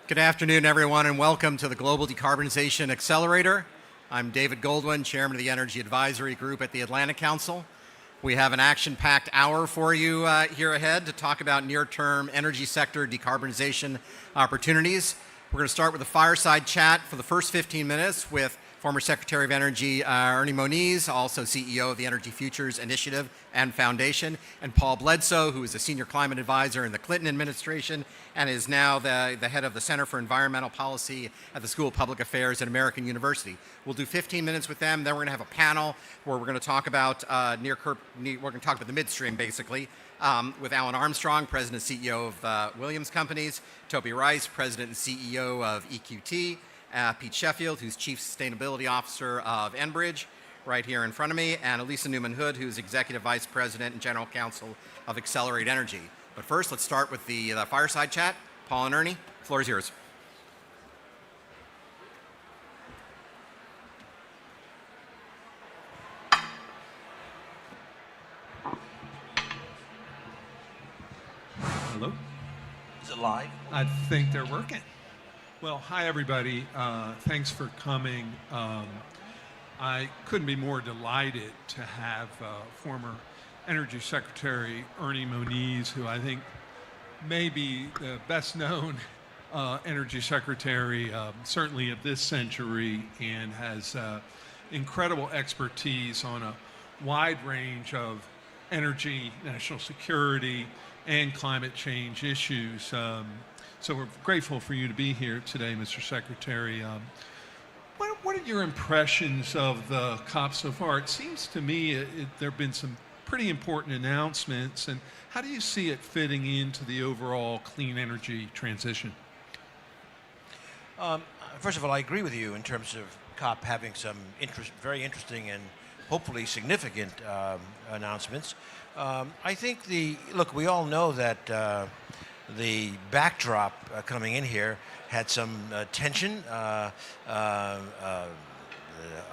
Good afternoon, everyone, and welcome to the Global Decarbonization Accelerator. I'm David Goldwyn, Chairman of the Energy Advisory Group at the Atlantic Council. We have an action-packed hour for you here ahead to talk about near-term energy sector decarbonization opportunities. We're going to start with a fireside chat for the first 15 minutes with former Secretary of Energy Ernie Moniz, also CEO of the Energy Futures Initiative and Foundation, and Paul Bledsoe, who is a senior climate advisor in the Clinton administration and is now the head of the Center for Environmental Policy at the School of Public Affairs at American University. We'll do 15 minutes with them, then we're going to have a panel where we're going to talk about we're going to talk about the midstream, basically, with Alan Armstrong, President and CEO of Williams Companies, Toby Rice, President and CEO of EQT, Pete Sheffield, who's Chief Sustainability Officer of Enbridge, right here in front of me, and Elisa Newman-Hood, who's Executive Vice President and General Counsel of Accelerate Energy. But first, let's start with the fireside chat. Paul and Ernie, the floor is yours. Hello? Is it live? I think they're working. Well, hi, everybody. Thanks for coming. I couldn't be more delighted to have former Energy Secretary Ernie Moniz, who I think may be the best known Energy Secretary, certainly of this century, and has incredible expertise on a wide range of energy, national security, and climate change issues. So we're grateful for you to be here today, Mr. Secretary. What are your impressions of the COP so far? It seems to me there have been some pretty important announcements, and how do you see it fitting into the overall clean energy transition? First of all, I agree with you in terms of COP having some very interesting and hopefully significant announcements. I think look, we all know that the backdrop coming in here had some tension. The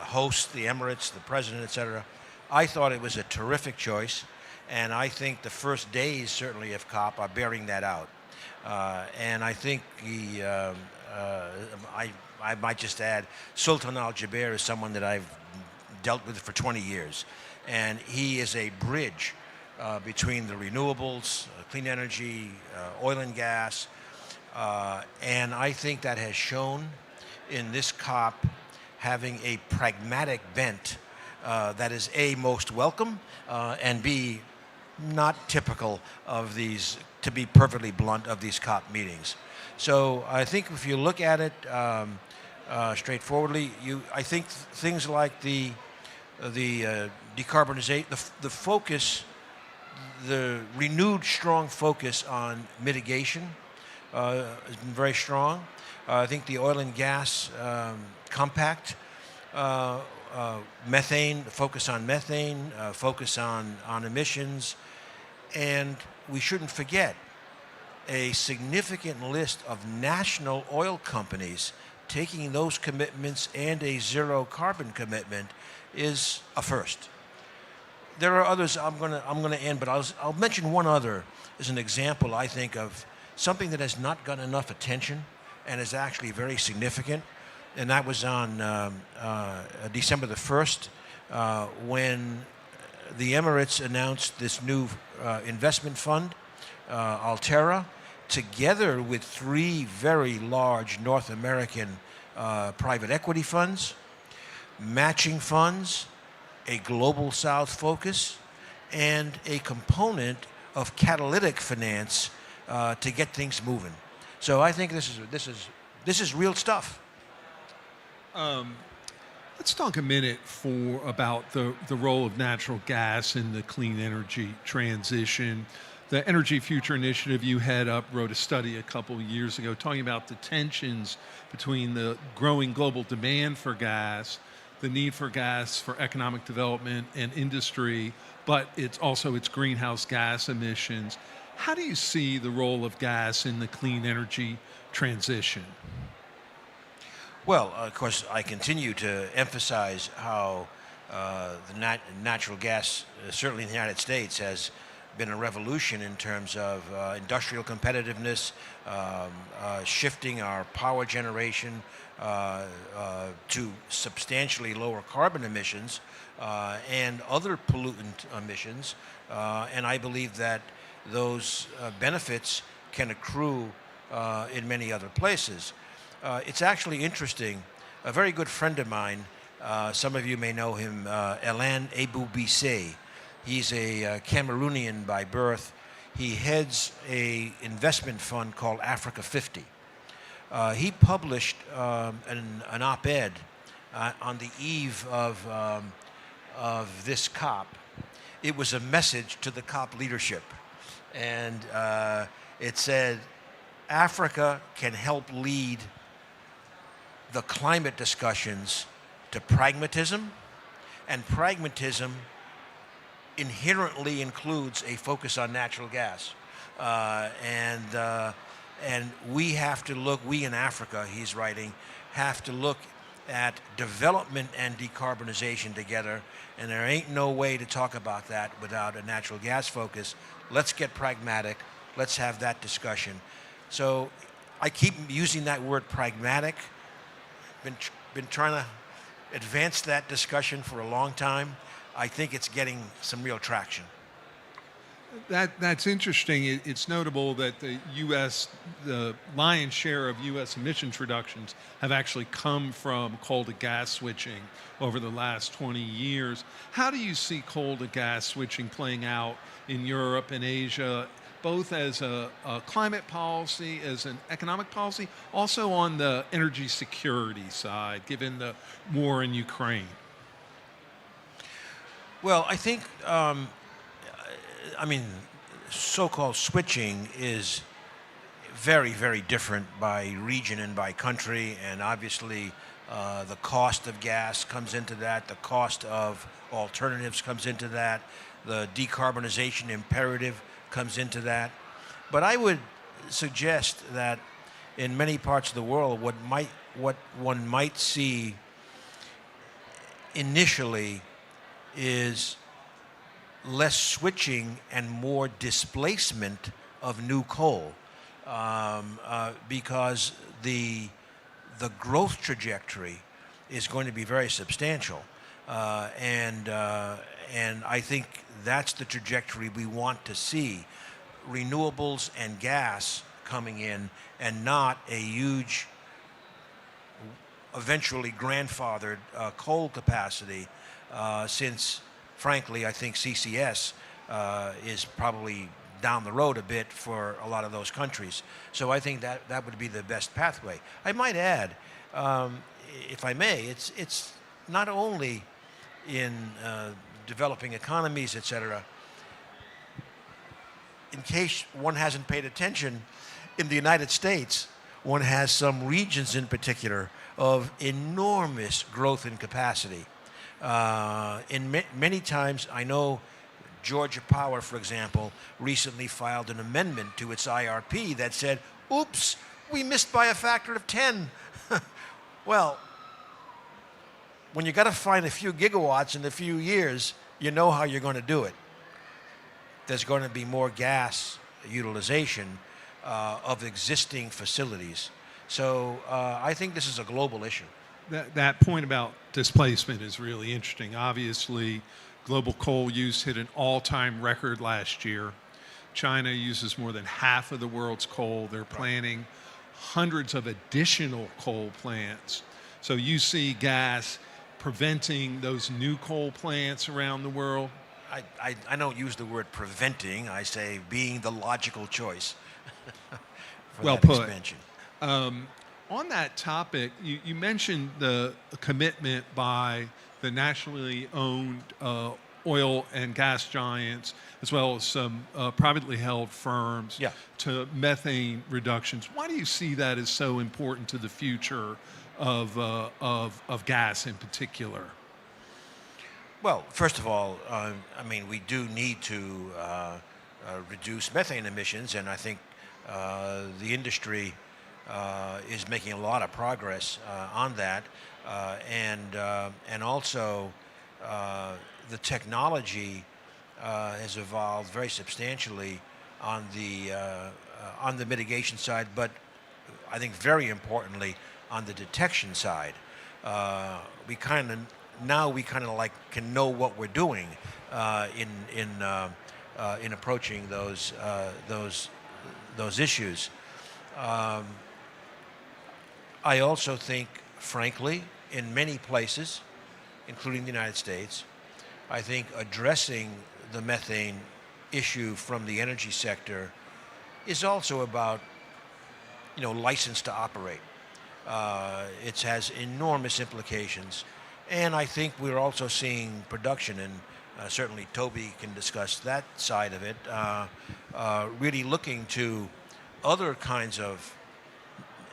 host, the Emirates, the president, etc. I thought it was a terrific choice, and I think the first days, certainly, of COP are bearing that out. And I think I might just add, Sultan Al Jaber is someone that I've dealt with for 20 years, and he is a bridge between the renewables, clean energy, oil and gas, and I think that has shown in this COP having a pragmatic bent that is A, most welcome, and B, not typical of these, to be perfectly blunt, of these COP meetings. So I think if you look at it straightforwardly, I think things like the decarbonization, the focus, the renewed strong focus on mitigation has been very strong. I think the oil and gas compact, methane, focus on methane, focus on emissions, and we shouldn't forget a significant list of national oil companies taking those commitments and a zero carbon commitment is a first. There are others. I'm going to end, but I'll mention one other as an example, I think, of something that has not gotten enough attention and is actually very significant. And that was on December the 1st when the Emirates announced this new investment fund, Altera, together with 3 very large North American private equity funds, matching funds, a global south focus, and a component of catalytic finance to get things moving. So I think this is real stuff. Let's talk a minute about the role of natural gas in the clean energy transition. The Energy Future Initiative you head up wrote a study a couple of years ago talking about the tensions between the growing global demand for gas, the need for gas for economic development and industry, but it's also its greenhouse gas emissions. How do you see the role of gas in the clean energy transition? Well, of course, I continue to emphasize how the natural gas, certainly in the United States, has been a revolution in terms of industrial competitiveness, shifting our power generation to substantially lower carbon emissions and other pollutant emissions. And I believe that those benefits can accrue in many other places. It's actually interesting. A very good friend of mine, some of you may know him, Elan Ebou Bissé. He's a Cameroonian by birth. He heads a investment fund called Africa 50. He published an op-ed on the eve of this COP. It was a message to the COP leadership, and it said, Africa can help lead the climate discussions to pragmatism, and pragmatism inherently includes a focus on natural gas. And we have to look, we in Africa, he's writing, have to look at development and decarbonization together, and there ain't no way to talk about that without a natural gas focus. Let's get pragmatic. Let's have that discussion. So I keep using that word pragmatic. Been trying to advance that discussion for a long time. I think it's getting some real traction. That's interesting. It's notable that the lion's share of U.S. emissions reductions have actually come from coal to gas switching over the last 20 years. How do you see coal to gas switching playing out in Europe and Asia, both as a climate policy, as an economic policy, also on the energy security side, given the war in Ukraine? Well, I think, so-called switching is very, very different by region and by country, and obviously the cost of gas comes into that, the cost of alternatives comes into that, the decarbonization imperative comes into that. But I would suggest that in many parts of the world, what one might see initially is less switching and more displacement of new coal, because the growth trajectory is going to be very substantial, and I think that's the trajectory we want to see: renewables and gas coming in, and not a huge, eventually grandfathered coal capacity, since frankly I think CCS is probably down the road a bit for a lot of those countries. So I think that would be the best pathway. I might add, if I may, it's not only in developing economies, etc. In case one hasn't paid attention, in the United States, one has some regions in particular of enormous growth in capacity. Many times, I know Georgia Power, for example, recently filed an amendment to its IRP that said, oops, we missed by a factor of 10. Well, when you got to find a few gigawatts in a few years, you know how you're going to do it. There's going to be more gas utilization of existing facilities. So I think this is a global issue. That point about displacement is really interesting. Obviously, global coal use hit an all-time record last year. China uses more than half of the world's coal. They're planning hundreds of additional coal plants. So you see gas preventing those new coal plants around the world? I don't use the word preventing. I say being the logical choice for well that put. expansion. On that topic, you mentioned the commitment by the nationally owned oil and gas giants, as well as some privately held firms, to methane reductions. Why do you see that as so important to the future of gas in particular? Well, first of all, we do need to reduce methane emissions, and I think the industry is making a lot of progress on that, and also the technology has evolved very substantially on the mitigation side, but I think very importantly on the detection side. We kind of like can know what we're doing in approaching those issues. I also think, frankly, in many places, including the United States, I think addressing the methane issue from the energy sector is also about, license to operate. It has enormous implications, and I think we're also seeing production, and certainly Toby can discuss that side of it, really looking to other kinds of,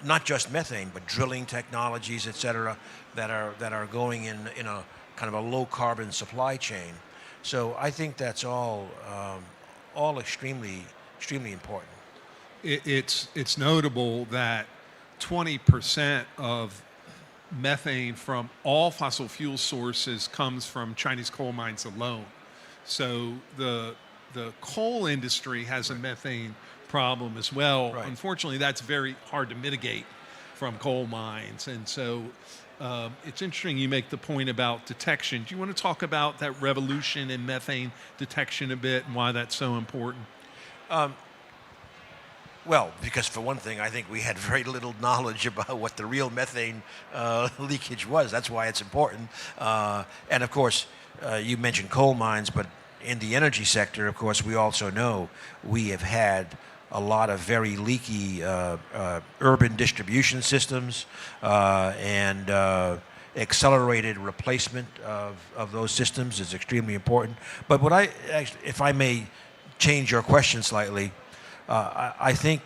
not just methane, but drilling technologies, et cetera, that are going in a kind of a low carbon supply chain. So I think that's all extremely important. It's notable that 20% of methane from all fossil fuel sources comes from Chinese coal mines alone. So the coal industry has a methane problem as well. Right. Unfortunately, that's very hard to mitigate from coal mines. And so it's interesting you make the point about detection. Do you want to talk about that revolution in methane detection a bit and why that's so important? Well, because for one thing, I think we had very little knowledge about what the real methane leakage was. That's why it's important. And of course, you mentioned coal mines, but in the energy sector, of course, we also know we have had a lot of very leaky urban distribution systems and accelerated replacement of those systems is extremely important. But if I may change your question slightly, I think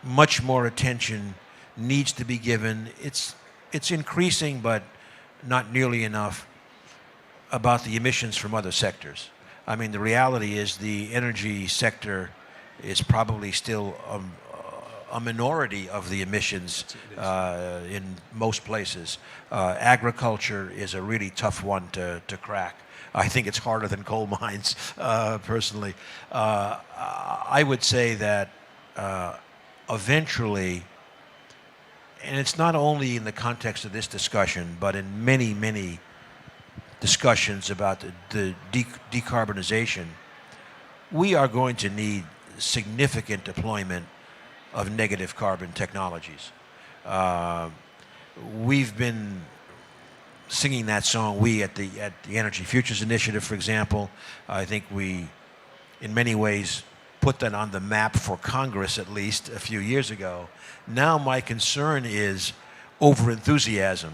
much more attention needs to be given. It's increasing, but not nearly enough, about the emissions from other sectors. I mean, the reality is the energy sector is probably still a minority of the emissions in most places. Agriculture is a really tough one to crack. I think it's harder than coal mines, personally. I would say that eventually, and it's not only in the context of this discussion, but in many, many discussions about the decarbonization, we are going to need significant deployment of negative carbon technologies. We've been singing that song, we at the Energy Futures Initiative, for example. I think we, in many ways, put that on the map for Congress, at least a few years ago. Now my concern is over-enthusiasm.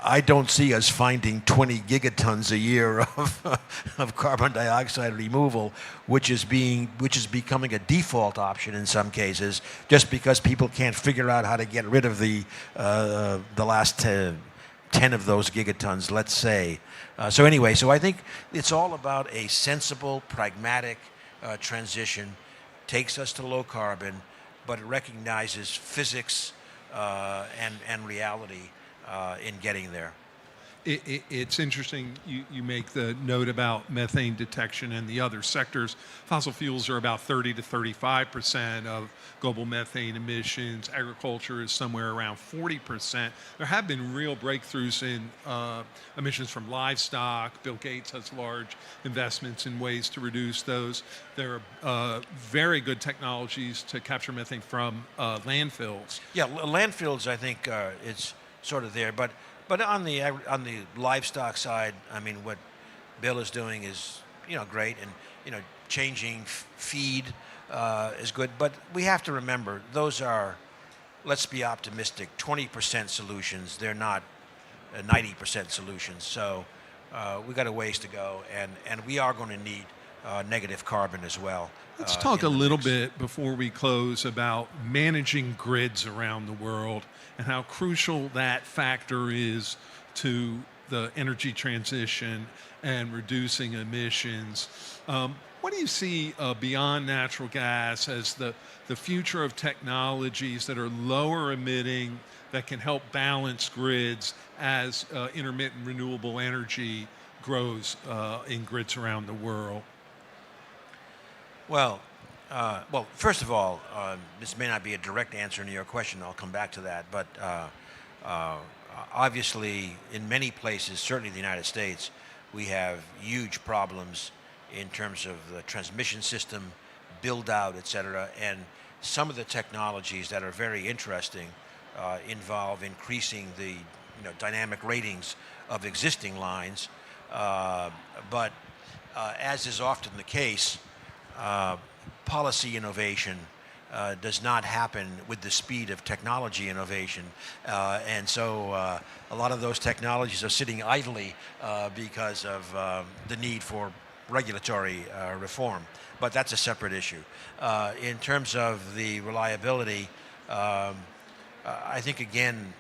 I don't see us finding 20 gigatons a year of carbon dioxide removal, which is becoming a default option in some cases, just because people can't figure out how to get rid of the last 10 of those gigatons, let's say. So I think it's all about a sensible, pragmatic transition. Takes us to low carbon, but it recognizes physics and reality in getting there. It's interesting you make the note about methane detection and the other sectors. Fossil fuels are about 30 to 35% of global methane emissions. Agriculture is somewhere around 40%. There have been real breakthroughs in emissions from livestock. Bill Gates has large investments in ways to reduce those. There are very good technologies to capture methane from landfills. Yeah, landfills, I think, it's sort of there, but on the livestock side, I mean, what Bill is doing is great, and changing feed is good. But we have to remember those are, let's be optimistic, 20% solutions. They're not 90% solutions. So we got a ways to go, and we are going to need negative carbon as well. Let's talk a little bit before we close about managing grids around the world and how crucial that factor is to the energy transition and reducing emissions. What what do you see beyond natural gas as the future of technologies that are lower emitting, that can help balance grids as intermittent renewable energy grows in grids around the world? Well, first of all, this may not be a direct answer to your question. I'll come back to that. But obviously, in many places, certainly the United States, we have huge problems in terms of the transmission system, build out, et cetera. And some of the technologies that are very interesting involve increasing the dynamic ratings of existing lines. But as is often the case, policy innovation does not happen with the speed of technology innovation. And so a lot of those technologies are sitting idly because of the need for regulatory reform. But that's a separate issue. In terms of the reliability, I think, again,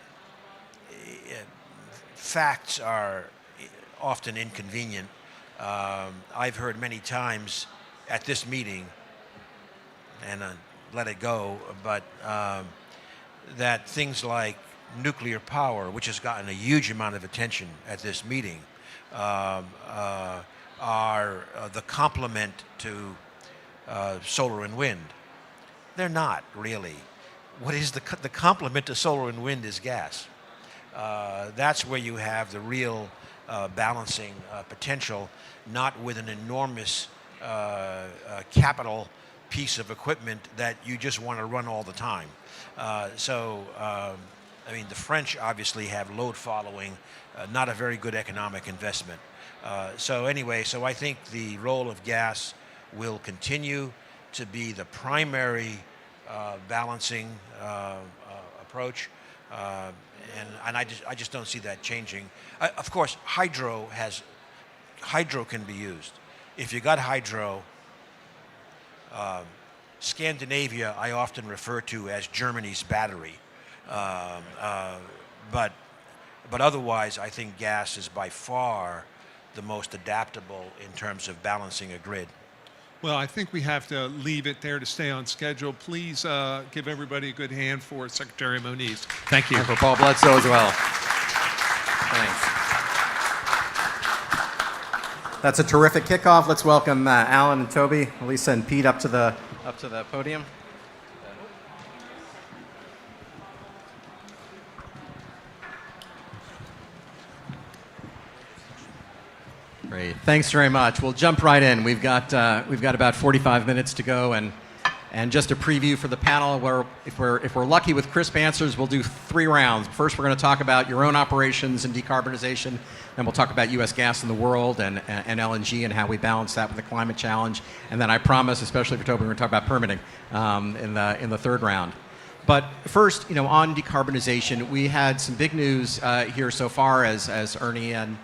facts are often inconvenient. I've heard many times at this meeting, and let it go, but that things like nuclear power, which has gotten a huge amount of attention at this meeting, are the complement to solar and wind. They're not really. What is the complement to solar and wind is gas. That's where you have the real balancing potential, not with an enormous capital piece of equipment that you just want to run all the time. I mean, the French obviously have load following, not a very good economic investment. So I think the role of gas will continue to be the primary balancing approach, and I just don't see that changing. Of course, hydro can be used. If you got hydro, Scandinavia I often refer to as Germany's battery, but otherwise I think gas is by far the most adaptable in terms of balancing a grid. Well, I think we have to leave it there to stay on schedule. Please give everybody a good hand for Secretary Moniz. Thank you. And for Paul Bledsoe as well. Thanks. That's a terrific kickoff. Let's welcome Alan and Toby, Lisa and Pete up to the podium. Great. Thanks very much. We'll jump right in. We've got about 45 minutes to go, and just a preview for the panel. Where if we're lucky with crisp answers, we'll do 3 rounds. First, we're going to talk about your own operations and decarbonization. Then we'll talk about U.S. gas in the world and LNG and how we balance that with the climate challenge. And then I promise, especially for Toby, we're going to talk about permitting in the 3rd round. But first, on decarbonization, we had some big news here so far as Ernie and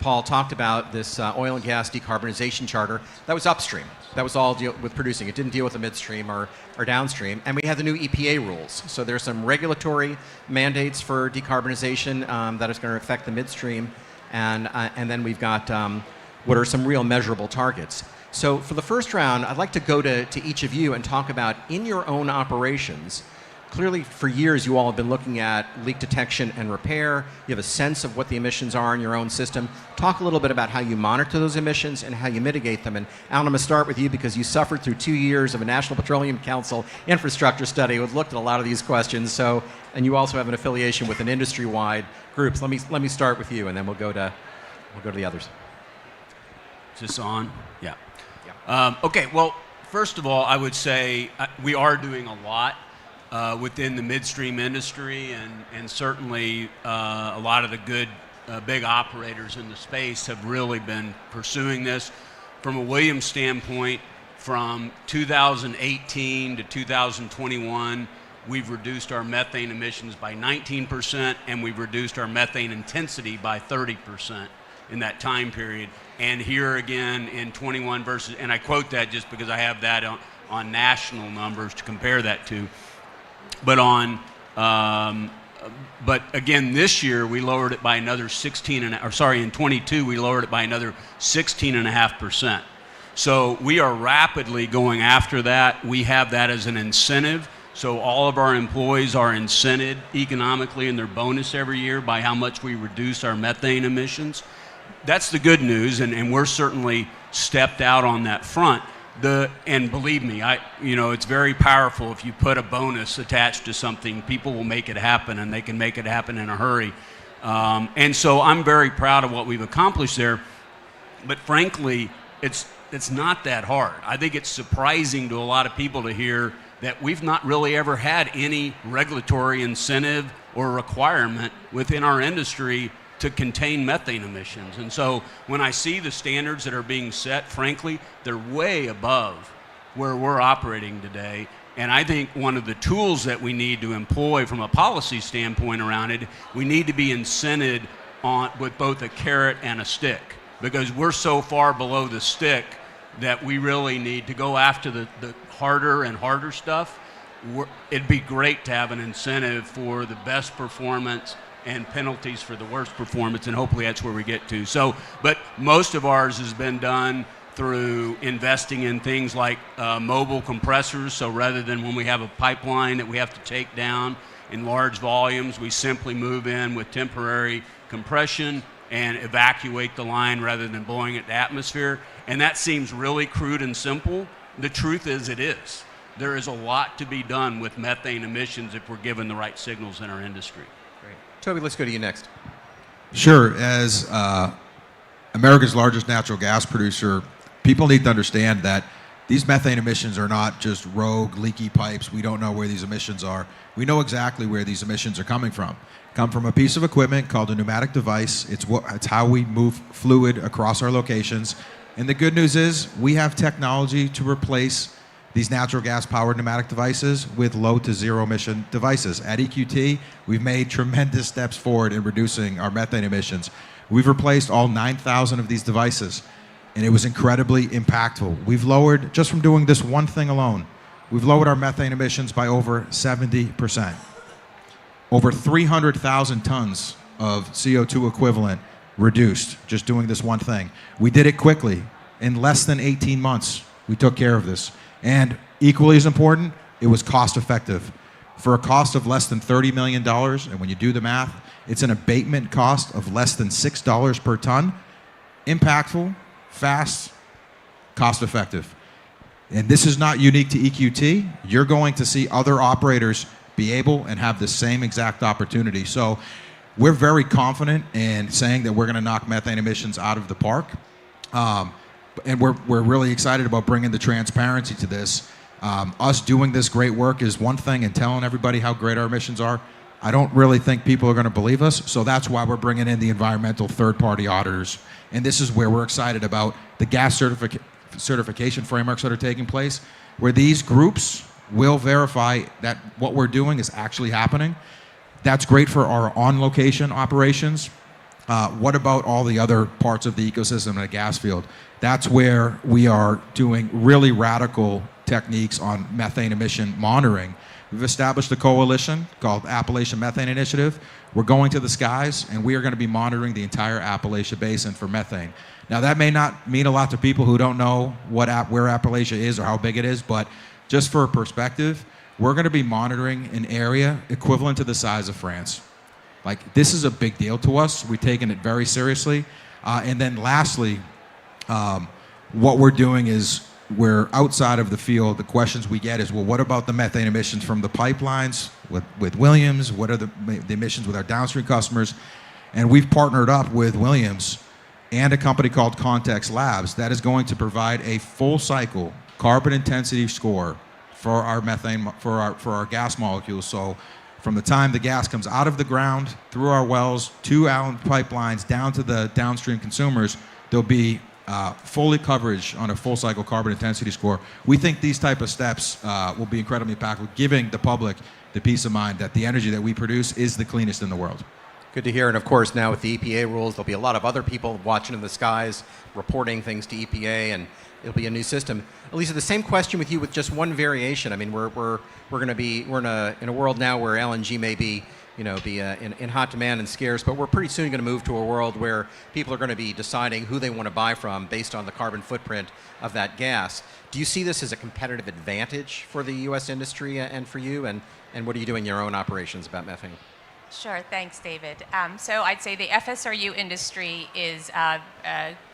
Paul talked about this oil and gas decarbonization charter. That was upstream. That was all deal with producing. It didn't deal with the midstream or downstream. And we had the new EPA rules. So there's some regulatory mandates for decarbonization that is going to affect the midstream. And then we've got what are some real measurable targets. So for the first round, I'd like to go to each of you and talk about in your own operations. Clearly, for years, you all have been looking at leak detection and repair. You have a sense of what the emissions are in your own system. Talk a little bit about how you monitor those emissions and how you mitigate them. And Alan, I'm going to start with you because you suffered through 2 years of a National Petroleum Council infrastructure study. We've looked at a lot of these questions. And you also have an affiliation with an industry-wide group. So let me start with you, and then we'll go to the others. Is this on? Yeah. Okay. Well, first of all, I would say we are doing a lot within the midstream industry, and certainly a lot of the good big operators in the space have really been pursuing this. From a Williams standpoint, from 2018 to 2021, we've reduced our methane emissions by 19%, and we've reduced our methane intensity by 30% in that time period. And here again in 21 versus, and I quote that just because I have that on national numbers to compare that to. But but again, this year we lowered it by another in 22 we lowered it by another 16.5%. So we are rapidly going after that. We have that as an incentive. So all of our employees are incented economically in their bonus every year by how much we reduce our methane emissions. That's the good news, and we're certainly stepped out on that front. And believe me, it's very powerful if you put a bonus attached to something. People will make it happen, and they can make it happen in a hurry. And so I'm very proud of what we've accomplished there. But frankly, it's not that hard. I think it's surprising to a lot of people to hear that we've not really ever had any regulatory incentive or requirement within our industry to contain methane emissions. And so when I see the standards that are being set, frankly, they're way above where we're operating today. And I think one of the tools that we need to employ from a policy standpoint around it, we need to be incented with both a carrot and a stick, because we're so far below the stick that we really need to go after the harder and harder stuff. It'd be great to have an incentive for the best performance and penalties for the worst performance, and hopefully that's where we get to. So, but most of ours has been done through investing in things like mobile compressors. So rather than when we have a pipeline that we have to take down in large volumes, we simply move in with temporary compression and evacuate the line rather than blowing it to atmosphere. And that seems really crude and simple. The truth is it is. There is a lot to be done with methane emissions if we're given the right signals in our industry. Great. Toby, let's go to you next. Sure. As America's largest natural gas producer, people need to understand that these methane emissions are not just rogue, leaky pipes. We don't know where these emissions are. We know exactly where these emissions are coming from. Come from a piece of equipment called a pneumatic device. It's how we move fluid across our locations. And the good news is we have technology to replace these natural gas-powered pneumatic devices with low to zero emission devices. At EQT, we've made tremendous steps forward in reducing our methane emissions. We've replaced all 9,000 of these devices, and it was incredibly impactful. We've lowered, just from doing this one thing alone, we've lowered our methane emissions by over 70%. Over 300,000 tons of CO2 equivalent reduced just doing this one thing. We did it quickly. In less than 18 months, we took care of this. And equally as important, it was cost effective. For a cost of less than $30 million, and when you do the math, it's an abatement cost of less than $6 per ton. Impactful, fast, cost effective. And this is not unique to EQT. You're going to see other operators be able and have the same exact opportunity. So we're very confident in saying that we're going to knock methane emissions out of the park. And we're really excited about bringing the transparency to this. Us doing this great work is one thing, and telling everybody how great our emissions are, I don't really think people are going to believe us. So that's why we're bringing in the environmental third-party auditors. And this is where we're excited about the gas certification frameworks that are taking place, where these groups will verify that what we're doing is actually happening. That's great for our on-location operations. What about all the other parts of the ecosystem in a gas field? That's where we are doing really radical techniques on methane emission monitoring. We've established a coalition called Appalachian Methane Initiative. We're going to the skies, and we are going to be monitoring the entire Appalachia Basin for methane. Now, that may not mean a lot to people who don't know where Appalachia is or how big it is, but just for perspective, we're going to be monitoring an area equivalent to the size of France. Like, this is a big deal to us. We've taken it very seriously. And then lastly, what we're doing is we're outside of the field. The questions we get is, well, what about the methane emissions from the pipelines with Williams? What are the emissions with our downstream customers? And we've partnered up with Williams and a company called Context Labs that is going to provide a full cycle carbon intensity score for our methane, for our gas molecules. So from the time the gas comes out of the ground, through our wells, to our pipelines, down to the downstream consumers, there'll be fully coverage on a full cycle carbon intensity score. We think these type of steps will be incredibly impactful, giving the public the peace of mind that the energy that we produce is the cleanest in the world. Good to hear. And of course, now with the EPA rules, there'll be a lot of other people watching in the skies, reporting things to EPA. And it'll be a new system. Elisa, the same question with you with just one variation. I mean, we're in a world now where LNG may be in hot demand and scarce, but we're pretty soon going to move to a world where people are going to be deciding who they want to buy from based on the carbon footprint of that gas. Do you see this as a competitive advantage for the U.S. industry and for you? And what are you doing in your own operations about methane? Sure, thanks, David. So I'd say the FSRU industry is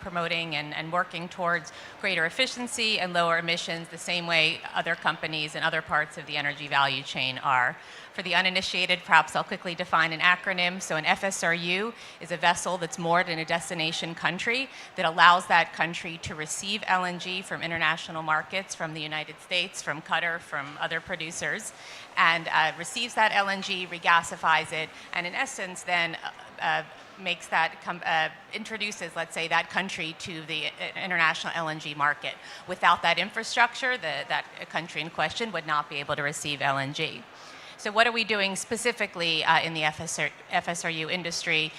promoting and working towards greater efficiency and lower emissions the same way other companies and other parts of the energy value chain are. For the uninitiated, perhaps I'll quickly define an acronym. So an FSRU is a vessel that's moored in a destination country that allows that country to receive LNG from international markets, from the United States, from Qatar, from other producers, and receives that LNG, regasifies it, and in essence then makes that, introduces, let's say, that country to the international LNG market. Without that infrastructure, that country in question would not be able to receive LNG. So what are we doing specifically in the FSRU industry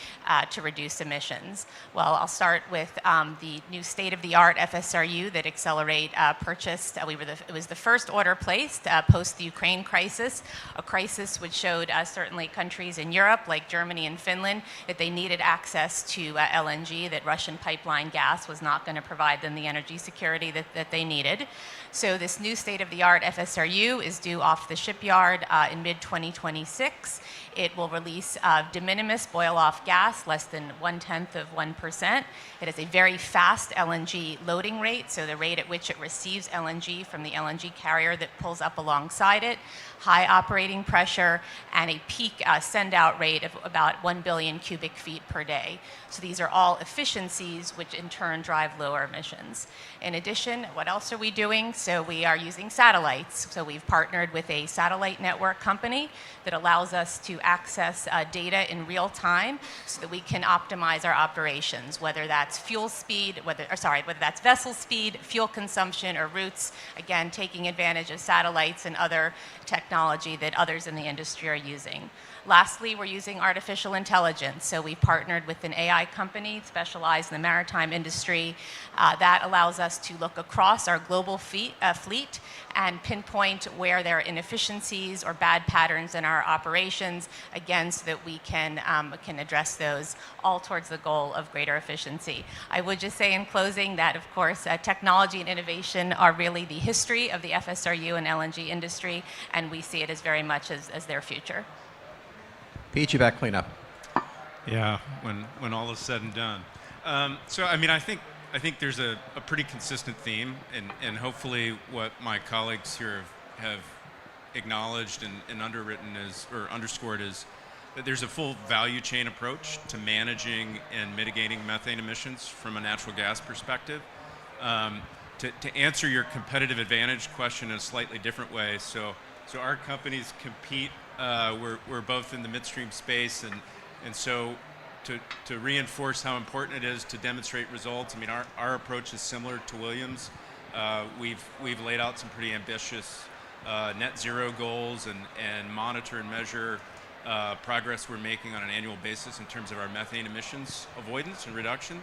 to reduce emissions? Well, I'll start with the new state-of-the-art FSRU that Accelerate purchased. It was the first order placed post the Ukraine crisis, a crisis which showed certainly countries in Europe like Germany and Finland that they needed access to LNG, that Russian pipeline gas was not going to provide them the energy security that they needed. So this new state-of-the-art FSRU is due off the shipyard in mid-2026. It will release de minimis boil-off gas, less than 0.1%. It has a very fast LNG loading rate, so the rate at which it receives LNG from the LNG carrier that pulls up alongside it, high operating pressure, and a peak send-out rate of about 1 billion cubic feet per day. So these are all efficiencies which in turn drive lower emissions. In addition, what else are we doing? So we are using satellites. So we've partnered with a satellite network company that allows us to access data in real time so that we can optimize our operations, whether that's fuel speed, whether that's vessel speed, fuel consumption, or routes, again, taking advantage of satellites and other technology that others in the industry are using. Lastly, we're using artificial intelligence. So we partnered with an AI company specialized in the maritime industry that allows us to look across our global fleet and pinpoint where there are inefficiencies or bad patterns in our operations, again, so that we can address those, all towards the goal of greater efficiency. I would just say in closing that, of course, technology and innovation are really the history of the FSRU and LNG industry, and we see it as very much as their future. Pete, you back clean up. Yeah, when all is said and done. So, I mean, I think there's a pretty consistent theme, and hopefully what my colleagues here have acknowledged and underscored is that there's a full value chain approach to managing and mitigating methane emissions from a natural gas perspective. To answer your competitive advantage question in a slightly different way, so our companies compete. We're both in the midstream space, and so to reinforce how important it is to demonstrate results, I mean, our approach is similar to Williams. We've laid out some pretty ambitious net zero goals and monitor and measure progress we're making on an annual basis in terms of our methane emissions avoidance and reduction.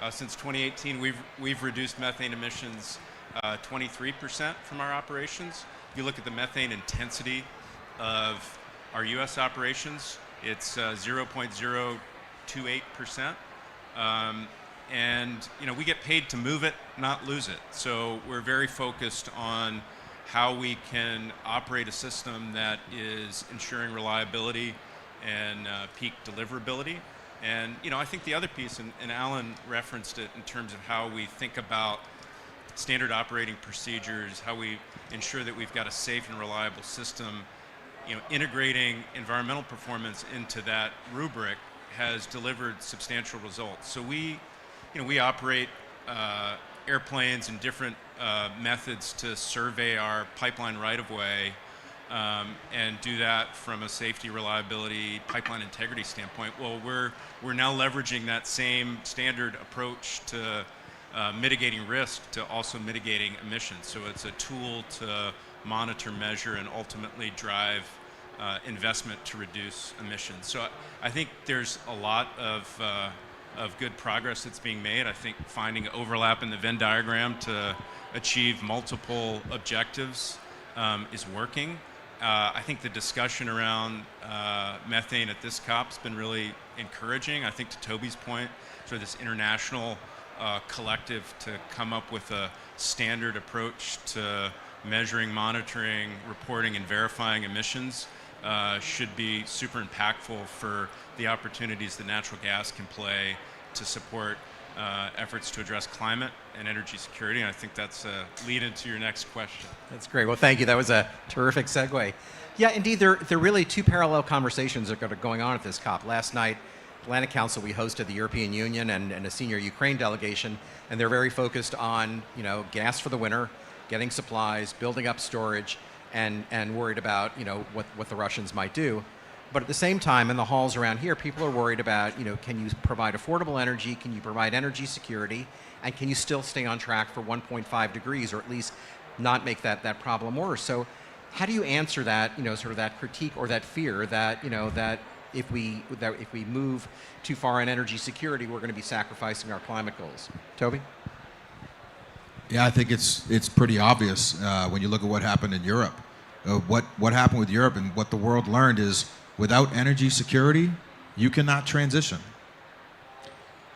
Since 2018, we've reduced methane emissions 23% from our operations. If you look at the methane intensity of our U.S. operations, it's 0.028%, and we get paid to move it, not lose it. So we're very focused on how we can operate a system that is ensuring reliability and peak deliverability. And I think the other piece, and Alan referenced it in terms of how we think about standard operating procedures, how we ensure that we've got a safe and reliable system. Integrating environmental performance into that rubric has delivered substantial results. So we operate airplanes and different methods to survey our pipeline right-of-way and do that from a safety, reliability, pipeline integrity standpoint. Well, we're now leveraging that same standard approach to mitigating risk to also mitigating emissions. So it's a tool to monitor, measure, and ultimately drive investment to reduce emissions. So I think there's a lot of of good progress that's being made. I think finding overlap in the Venn diagram to achieve multiple objectives is working. I think the discussion around methane at this COP has been really encouraging. I think to Toby's point, sort of this international collective to come up with a standard approach to measuring, monitoring, reporting, and verifying emissions should be super impactful for the opportunities that natural gas can play to support efforts to address climate and energy security. And I think that's a lead into your next question. That's great. Well, thank you. That was a terrific segue. Yeah, indeed, there are really two parallel conversations that are going on at this COP. Last night, Atlantic Council, we hosted the European Union and a senior Ukraine delegation, and they're very focused on, gas for the winter, getting supplies, building up storage, and worried about, what the Russians might do. But at the same time, in the halls around here, people are worried about, can you provide affordable energy, can you provide energy security, and can you still stay on track for 1.5 degrees, or at least not make that problem worse? So how do you answer that, sort of that critique or that fear that, that if we move too far in energy security, we're going to be sacrificing our climate goals? Toby? Yeah, I think it's pretty obvious when you look at what happened in Europe. What happened with Europe and what the world learned is without energy security, you cannot transition.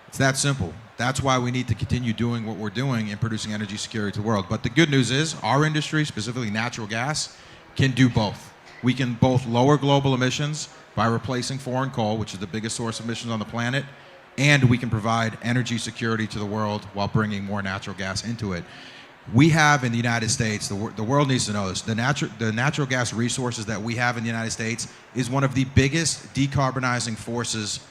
It's that simple. That's why we need to continue doing what we're doing in producing energy security to the world. But the good news is our industry, specifically natural gas, can do both. We can both lower global emissions by replacing foreign coal, which is the biggest source of emissions on the planet, and we can provide energy security to the world while bringing more natural gas into it. We have in the United States, the world needs to know this, the natural gas resources that we have in the United States is one of the biggest decarbonizing forces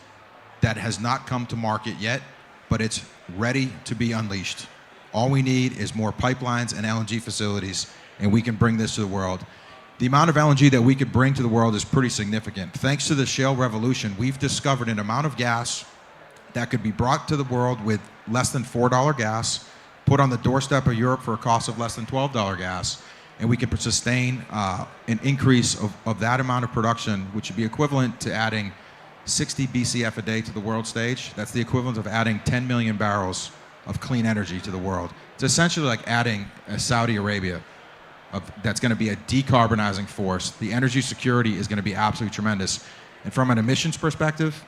that has not come to market yet, but it's ready to be unleashed. All we need is more pipelines and LNG facilities, and we can bring this to the world. The amount of LNG that we could bring to the world is pretty significant. Thanks to the shale revolution, we've discovered an amount of gas that could be brought to the world with less than $4 gas, put on the doorstep of Europe for a cost of less than $12 gas, and we could sustain an increase of that amount of production, which would be equivalent to adding 60 BCF a day to the world stage. That's the equivalent of adding 10 million barrels of clean energy to the world. It's essentially like adding Saudi Arabia. That's going to be a decarbonizing force. The energy security is going to be absolutely tremendous. And from an emissions perspective,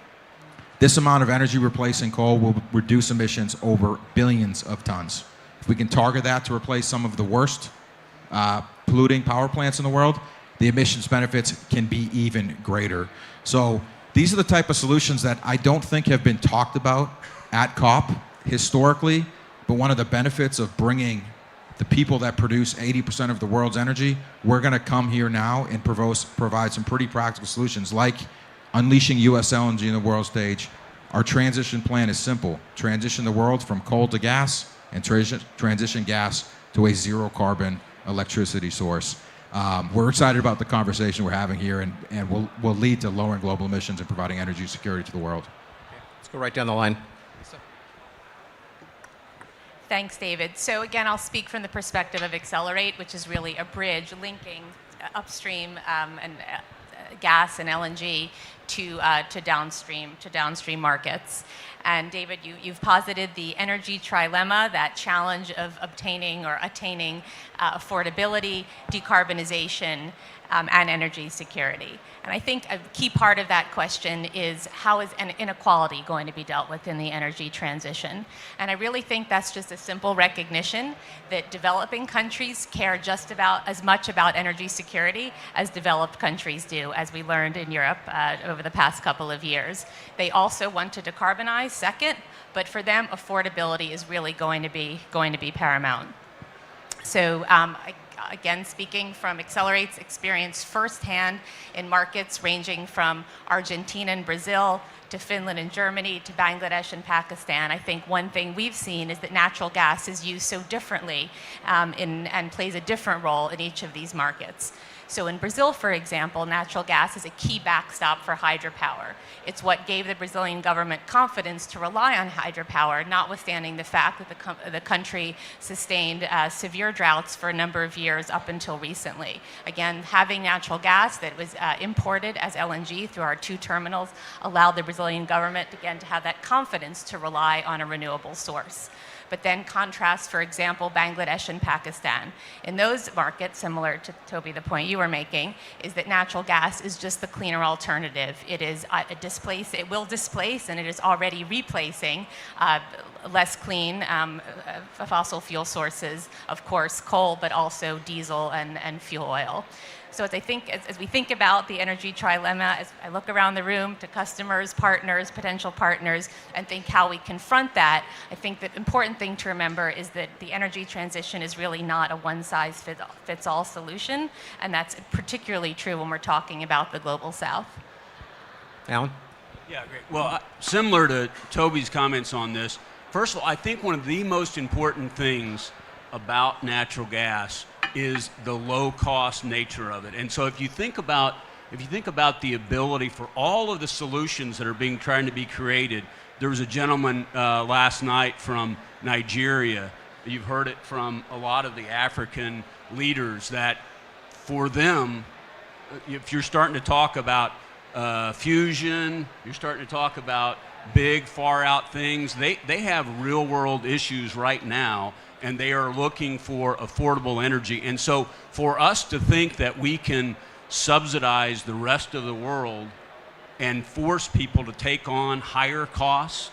this amount of energy replacing coal will reduce emissions over billions of tons. If we can target that to replace some of the worst polluting power plants in the world, the emissions benefits can be even greater. So these are the type of solutions that I don't think have been talked about at COP historically, but one of the benefits of bringing the people that produce 80% of the world's energy, we're going to come here now and provide some pretty practical solutions like unleashing US LNG in the world stage. Our transition plan is simple. Transition the world from coal to gas and transition gas to a zero carbon electricity source. We're excited about the conversation we're having here and will lead to lowering global emissions and providing energy security to the world. Let's go right down the line. Thanks, David. So again, I'll speak from the perspective of Accelerate, which is really a bridge linking upstream and gas and LNG to downstream markets. And David, you've posited the energy trilemma, that challenge of obtaining or attaining affordability, decarbonization, and energy security. And I think a key part of that question is how is an inequality going to be dealt with in the energy transition? And I really think that's just a simple recognition that developing countries care just about as much about energy security as developed countries do, as we learned in Europe over the past couple of years. They also want to decarbonize second, but for them, affordability is really going to be paramount. So again, speaking from Accelerate's experience firsthand in markets ranging from Argentina and Brazil to Finland and Germany to Bangladesh and Pakistan, I think one thing we've seen is that natural gas is used so differently and plays a different role in each of these markets. So in Brazil, for example, natural gas is a key backstop for hydropower. It's what gave the Brazilian government confidence to rely on hydropower, notwithstanding the fact that the country sustained severe droughts for a number of years up until recently. Again, having natural gas that was imported as LNG through our 2 terminals allowed the Brazilian government, again, to have that confidence to rely on a renewable source. But then contrast, for example, Bangladesh and Pakistan. In those markets, similar to, Toby, the point you were making, is that natural gas is just the cleaner alternative. It is it will displace, and it is already replacing less clean fossil fuel sources, of course, coal, but also diesel and fuel oil. So as we think about the energy trilemma, as I look around the room to customers, partners, potential partners, and think how we confront that, I think the important thing to remember is that the energy transition is really not a one-size-fits-all solution, and that's particularly true when we're talking about the global south. Alan? Yeah, great. Well, similar to Toby's comments on this, first of all, I think one of the most important things about natural gas is the low-cost nature of it. And so if you think about the ability for all of the solutions that are trying to be created, there was a gentleman last night from Nigeria. You've heard it from a lot of the African leaders that for them, if you're starting to talk about fusion, you're starting to talk about big, far-out things, they have real-world issues right now, and they are looking for affordable energy. And so for us to think that we can subsidize the rest of the world and force people to take on higher cost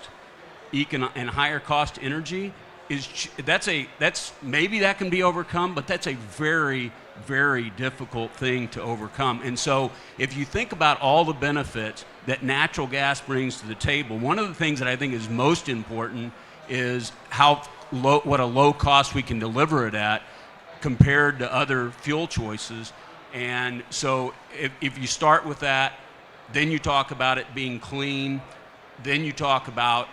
and higher cost energy that's maybe that can be overcome, but that's a very, very difficult thing to overcome. And so if you think about all the benefits that natural gas brings to the table, one of the things that I think is most important is what a low cost we can deliver it at compared to other fuel choices. And so if you start with that, then you talk about it being clean, then you talk about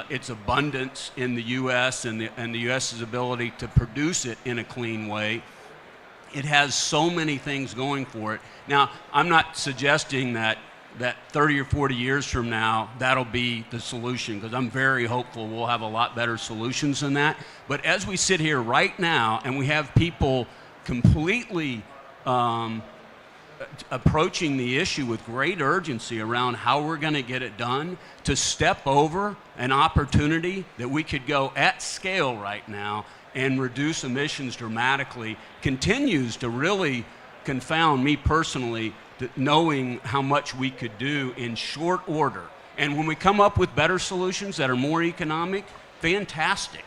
its abundance in the U.S. and the U.S.'s ability to produce it in a clean way. It has so many things going for it. Now, I'm not suggesting that 30 or 40 years from now, that'll be the solution, because I'm very hopeful we'll have a lot better solutions than that. But as we sit here right now, and we have people completely approaching the issue with great urgency around how we're going to get it done, to step over an opportunity that we could go at scale right now and reduce emissions dramatically continues to really confound me personally, knowing how much we could do in short order. And when we come up with better solutions that are more economic, fantastic.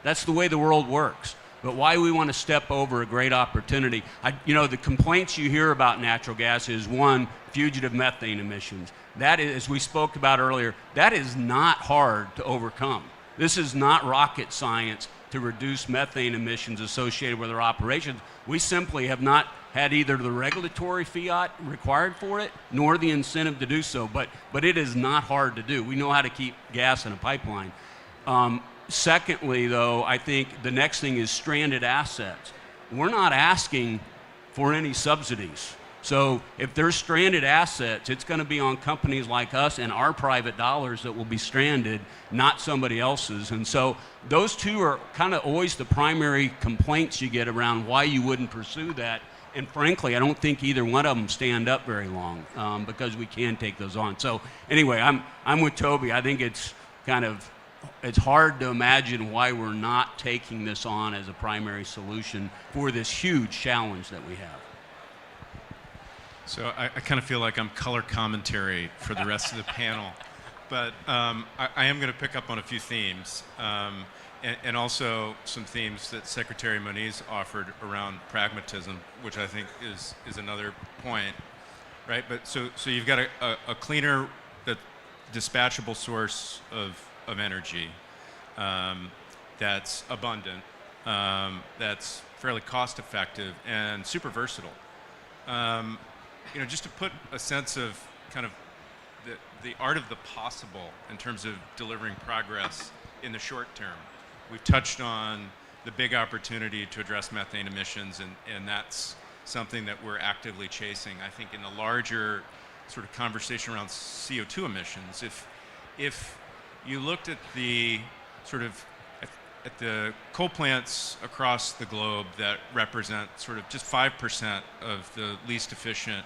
That's the way the world works. But why we want to step over a great opportunity? The complaints you hear about natural gas is, one, fugitive methane emissions. That is, as we spoke about earlier, that is not hard to overcome. This is not rocket science to reduce methane emissions associated with our operations. We simply have not had either the regulatory fiat required for it, nor the incentive to do so. But it is not hard to do. We know how to keep gas in a pipeline. Secondly, though, I think the next thing is stranded assets. We're not asking for any subsidies. So if there's stranded assets, it's going to be on companies like us and our private dollars that will be stranded, not somebody else's. And so those two are kind of always the primary complaints you get around why you wouldn't pursue that. And frankly, I don't think either one of them stand up very long because we can take those on. So anyway, I'm with Toby. I think it's hard to imagine why we're not taking this on as a primary solution for this huge challenge that we have. So I kind of feel like I'm color commentary for the rest of the panel. But I am going to pick up on a few themes. And also some themes that Secretary Moniz offered around pragmatism, which I think is another point, right? But so you've got a cleaner, dispatchable source of energy that's abundant, that's fairly cost effective and super versatile. Just to put a sense of kind of the art of the possible in terms of delivering progress in the short term. We've touched on the big opportunity to address methane emissions, and that's something that we're actively chasing. I think in the larger sort of conversation around CO2 emissions, if you looked at the sort of at the coal plants across the globe that represent sort of just 5% of the least efficient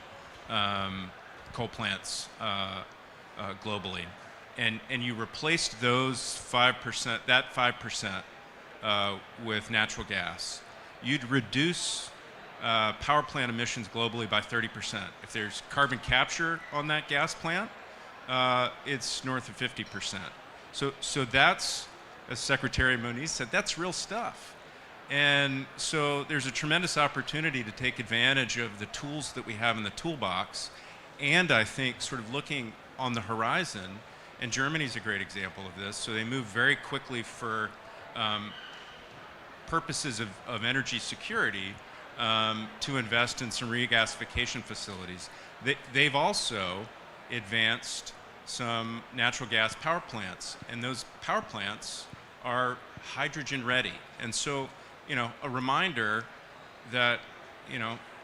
coal plants globally, and you replaced those 5%, that 5%, with natural gas, you'd reduce power plant emissions globally by 30%. If there's carbon capture on that gas plant, it's north of 50%. So that's, as Secretary Moniz said, that's real stuff. And so there's a tremendous opportunity to take advantage of the tools that we have in the toolbox, and I think sort of looking on the horizon, and Germany's a great example of this, so they move very quickly for purposes of energy security to invest in some regasification facilities. They've also advanced some natural gas power plants, and those power plants are hydrogen ready. And so, a reminder that,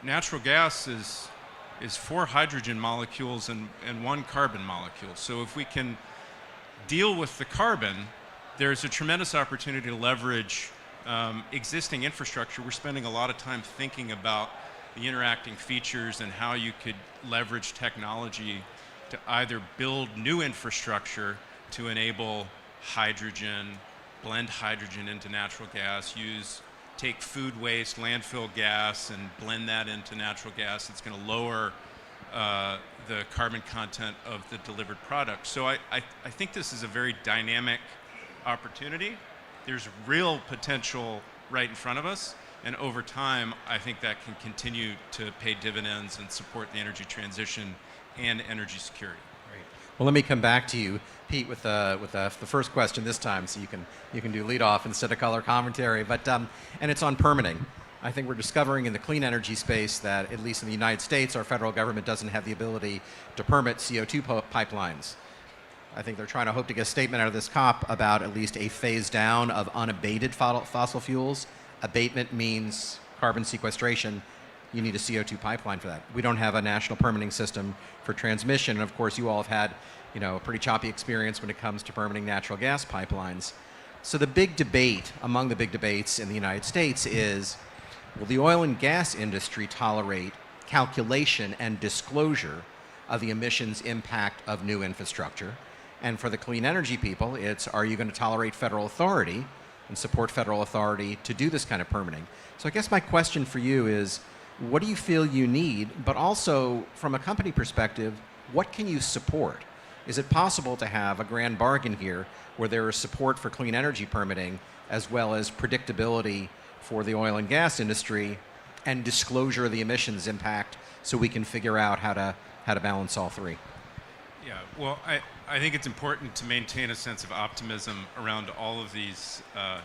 natural gas is 4 hydrogen molecules and 1 carbon molecule. So if we can deal with the carbon, there's a tremendous opportunity to leverage existing infrastructure. We're spending a lot of time thinking about the interacting features and how you could leverage technology to either build new infrastructure to enable hydrogen, blend hydrogen into natural gas, take food waste, landfill gas, and blend that into natural gas. It's going to lower the carbon content of the delivered product. So I think this is a very dynamic opportunity. There's real potential right in front of us, and over time, I think that can continue to pay dividends and support the energy transition and energy security. Great. Well, let me come back to you, Pete, with the first question this time, so you can do lead off instead of color commentary. But and it's on permitting. I think we're discovering in the clean energy space that, at least in the United States, our federal government doesn't have the ability to permit CO2 pipelines. I think they're trying to hope to get a statement out of this COP about at least a phase down of unabated fossil fuels. Abatement means carbon sequestration. You need a CO2 pipeline for that. We don't have a national permitting system for transmission. And of course, you all have had, a pretty choppy experience when it comes to permitting natural gas pipelines. So the big debate, among the big debates in the United States, is will the oil and gas industry tolerate calculation and disclosure of the emissions impact of new infrastructure? And for the clean energy people, it's, are you going to tolerate federal authority and support federal authority to do this kind of permitting? So I guess my question for you is, what do you feel you need? But also, from a company perspective, what can you support? Is it possible to have a grand bargain here where there is support for clean energy permitting as well as predictability for the oil and gas industry and disclosure of the emissions impact so we can figure out how to balance all three? Yeah, well, I think it's important to maintain a sense of optimism around all of these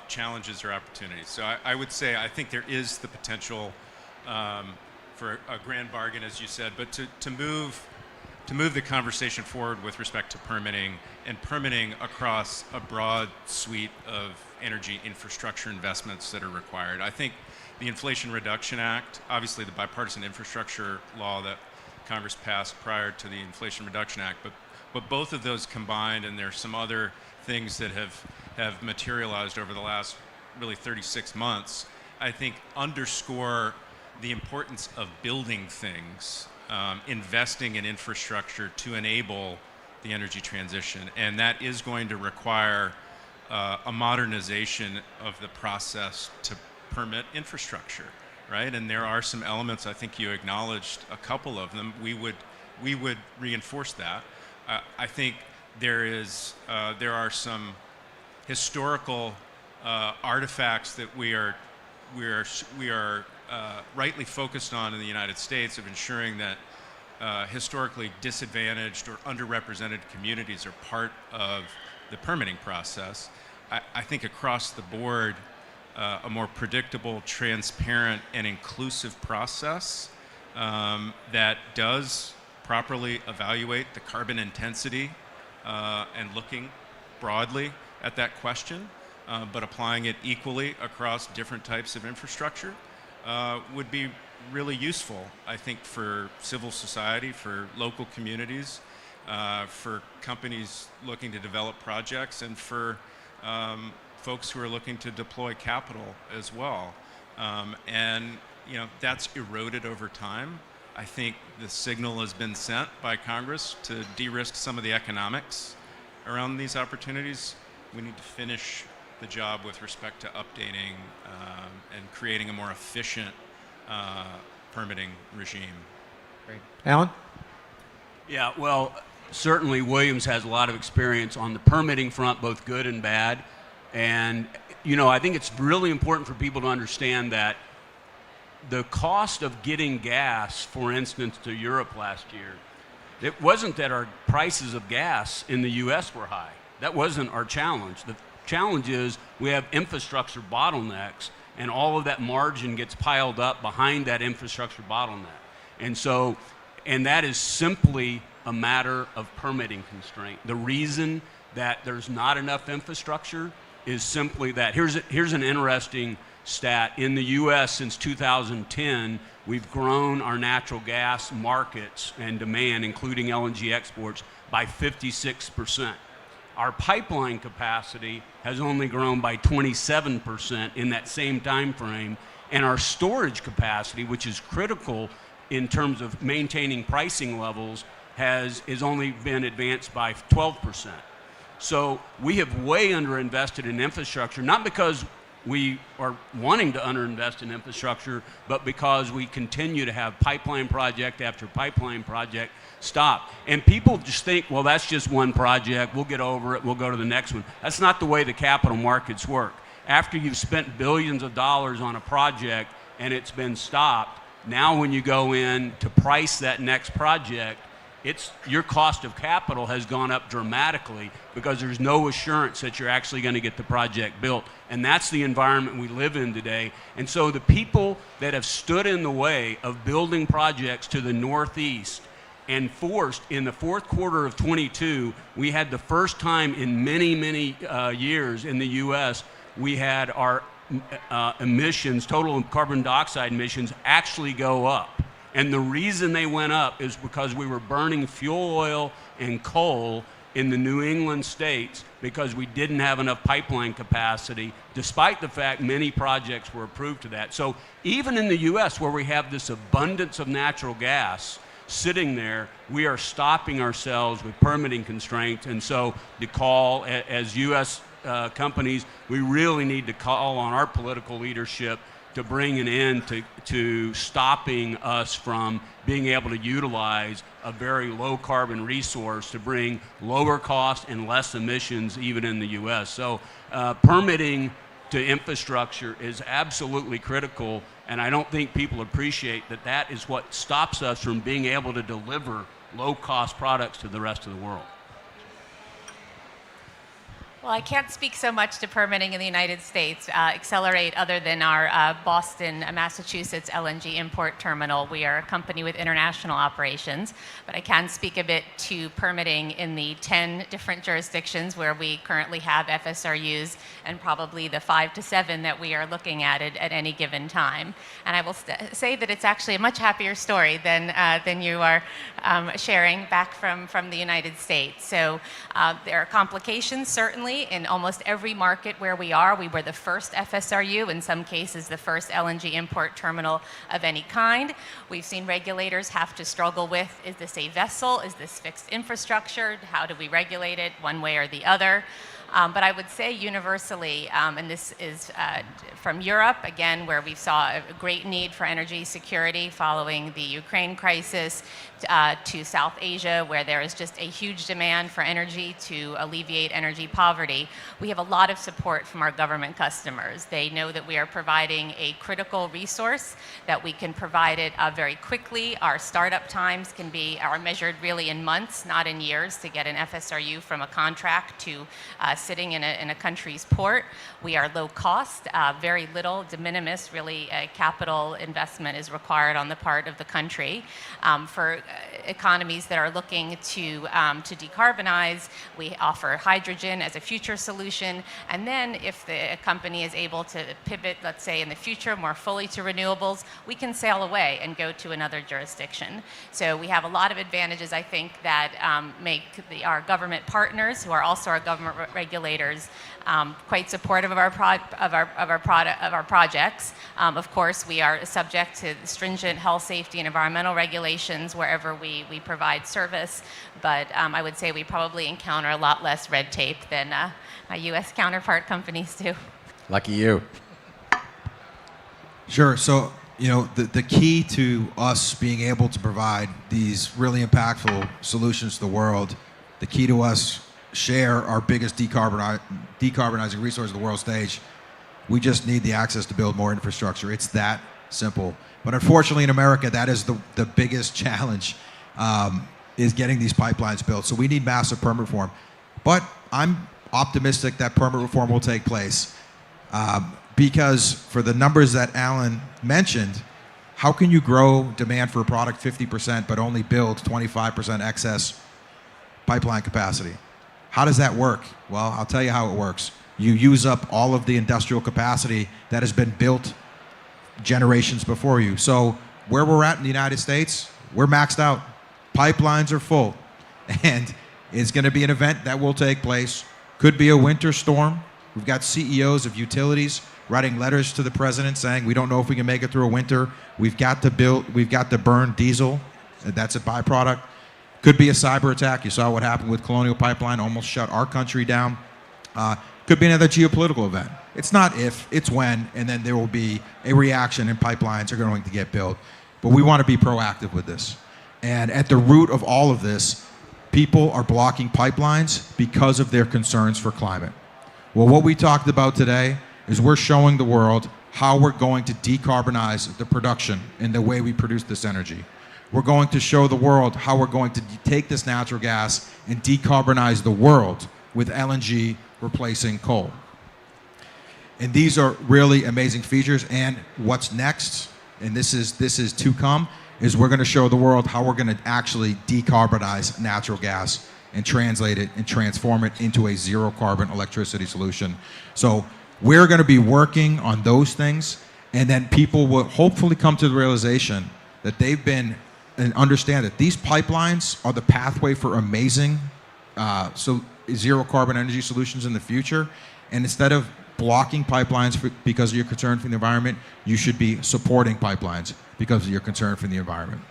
challenges or opportunities. So I would say I think there is the potential for a grand bargain, as you said, but to move the conversation forward with respect to permitting and permitting across a broad suite of energy infrastructure investments that are required. I think the Inflation Reduction Act, obviously the bipartisan infrastructure law that Congress passed prior to the Inflation Reduction Act, but both of those combined, and there's some other things that have materialized over the last really 36 months, I think underscore the importance of building things, investing in infrastructure to enable the energy transition. And that is going to require a modernization of the process to permit infrastructure, right? And there are some elements, I think you acknowledged a couple of them. We would reinforce that. I think there are some historical artifacts that we are rightly focused on in the United States of ensuring that historically disadvantaged or underrepresented communities are part of the permitting process. I think across the board, a more predictable, transparent, and inclusive process that does properly evaluate the carbon intensity and looking broadly at that question, but applying it equally across different types of infrastructure would be really useful, I think, for civil society, for local communities, for companies looking to develop projects, and for folks who are looking to deploy capital as well. And that's eroded over time. I think the signal has been sent by Congress to de-risk some of the economics around these opportunities. We need to finish the job with respect to updating and creating a more efficient permitting regime. Great. Alan? Yeah, well, certainly Williams has a lot of experience on the permitting front, both good and bad. And, I think it's really important for people to understand that the cost of getting gas, for instance, to Europe last year, it wasn't that our prices of gas in the U.S. were high. That wasn't our challenge. The challenge is we have infrastructure bottlenecks, and all of that margin gets piled up behind that infrastructure bottleneck. And that is simply a matter of permitting constraint. The reason that there's not enough infrastructure is simply that. Here's an interesting stat. In the U.S. since 2010, we've grown our natural gas markets and demand, including LNG exports, by 56%. Our pipeline capacity has only grown by 27% in that same time frame, and our storage capacity, which is critical in terms of maintaining pricing levels, has only been advanced by 12%. So we have way underinvested in infrastructure, not because we are wanting to underinvest in infrastructure, but because we continue to have pipeline project after pipeline project stop. And people just think, well, that's just one project, we'll get over it, we'll go to the next one. That's not the way the capital markets work. After you've spent billions of dollars on a project and it's been stopped, now when you go in to price that next project, your cost of capital has gone up dramatically because there's no assurance that you're actually going to get the project built. And that's the environment we live in today. And so the people that have stood in the way of building projects to the Northeast and forced, in the fourth quarter of 22, we had the first time in many, many years in the U.S., we had our emissions, total carbon dioxide emissions, actually go up. And the reason they went up is because we were burning fuel oil and coal in the New England states because we didn't have enough pipeline capacity, despite the fact many projects were approved to that. So even in the U.S., where we have this abundance of natural gas sitting there, we are stopping ourselves with permitting constraints. And so to call, as U.S. Companies, we really need to call on our political leadership to bring an end to stopping us from being able to utilize a very low carbon resource to bring lower cost and less emissions even in the U.S. So permitting to infrastructure is absolutely critical, and I don't think people appreciate that that is what stops us from being able to deliver low cost products to the rest of the world. Well, I can't speak so much to permitting in the United States. Accelerate, other than our Boston, Massachusetts LNG import terminal. We are a company with international operations, but I can speak a bit to permitting in the 10 different jurisdictions where we currently have FSRUs, and probably the 5 to 7 that we are looking at any given time. And I will say that it's actually a much happier story than you are sharing back from the United States. So there are complications, certainly. In almost every market where we were the first FSRU, in some cases the first LNG import terminal of any kind. We've seen regulators have to struggle with, is this a vessel? Is this fixed infrastructure? How do we regulate it one way or the other? But I would say universally, and this is from Europe, again, where we saw a great need for energy security following the Ukraine crisis, to South Asia, where there is just a huge demand for energy to alleviate energy poverty. We have a lot of support from our government customers. They know that we are providing a critical resource, that we can provide it very quickly. Our startup times are measured really in months, not in years, to get an FSRU from a contract to sitting in a country's port. We are low cost, very little, de minimis, really, capital investment is required on the part of the country. For economies that are looking to decarbonize, we offer hydrogen as a future solution. And then if the company is able to pivot, let's say in the future, more fully to renewables, we can sail away and go to another jurisdiction. So we have a lot of advantages, I think, that make our government partners, who are also our government regulators, quite supportive of our projects. Of course, we are subject to stringent health, safety, and environmental regulations wherever we provide service. But I would say we probably encounter a lot less red tape than my U.S. counterpart companies do. Lucky you. Sure. So, the key to us being able to provide these really impactful solutions to the world, the key to us share our biggest decarbonizing resource of the world stage, we just need the access to build more infrastructure. It's that simple. But unfortunately in America, that is the biggest challenge, is getting these pipelines built. So we need massive permit reform. But I'm optimistic that permit reform will take place. Because for the numbers that Alan mentioned, how can you grow demand for a product 50% but only build 25% excess pipeline capacity? How does that work? Well, I'll tell you how it works. You use up all of the industrial capacity that has been built generations before you. So where we're at in the United States, we're maxed out. Pipelines are full. And it's going to be an event that will take place. Could be a winter storm. We've got CEOs of utilities writing letters to the president saying we don't know if we can make it through a winter. We've got to burn diesel. That's a byproduct. Could be a cyber attack. You saw what happened with Colonial Pipeline, almost shut our country down. Could be another geopolitical event. It's not if, it's when, and then there will be a reaction and pipelines are going to get built. But we want to be proactive with this. And at the root of all of this, people are blocking pipelines because of their concerns for climate. Well, what we talked about today is we're showing the world how we're going to decarbonize the production and the way we produce this energy. We're going to show the world how we're going to take this natural gas and decarbonize the world with LNG replacing coal. And these are really amazing features. And what's next, and this is to come, is we're going to show the world how we're going to actually decarbonize natural gas and translate it and transform it into a zero carbon electricity solution. So we're going to be working on those things, and then people will hopefully come to the realization that they've been and understand that these pipelines are the pathway for amazing zero carbon energy solutions in the future. And instead of blocking pipelines because of your concern for the environment, you should be supporting pipelines because of your concern for the environment.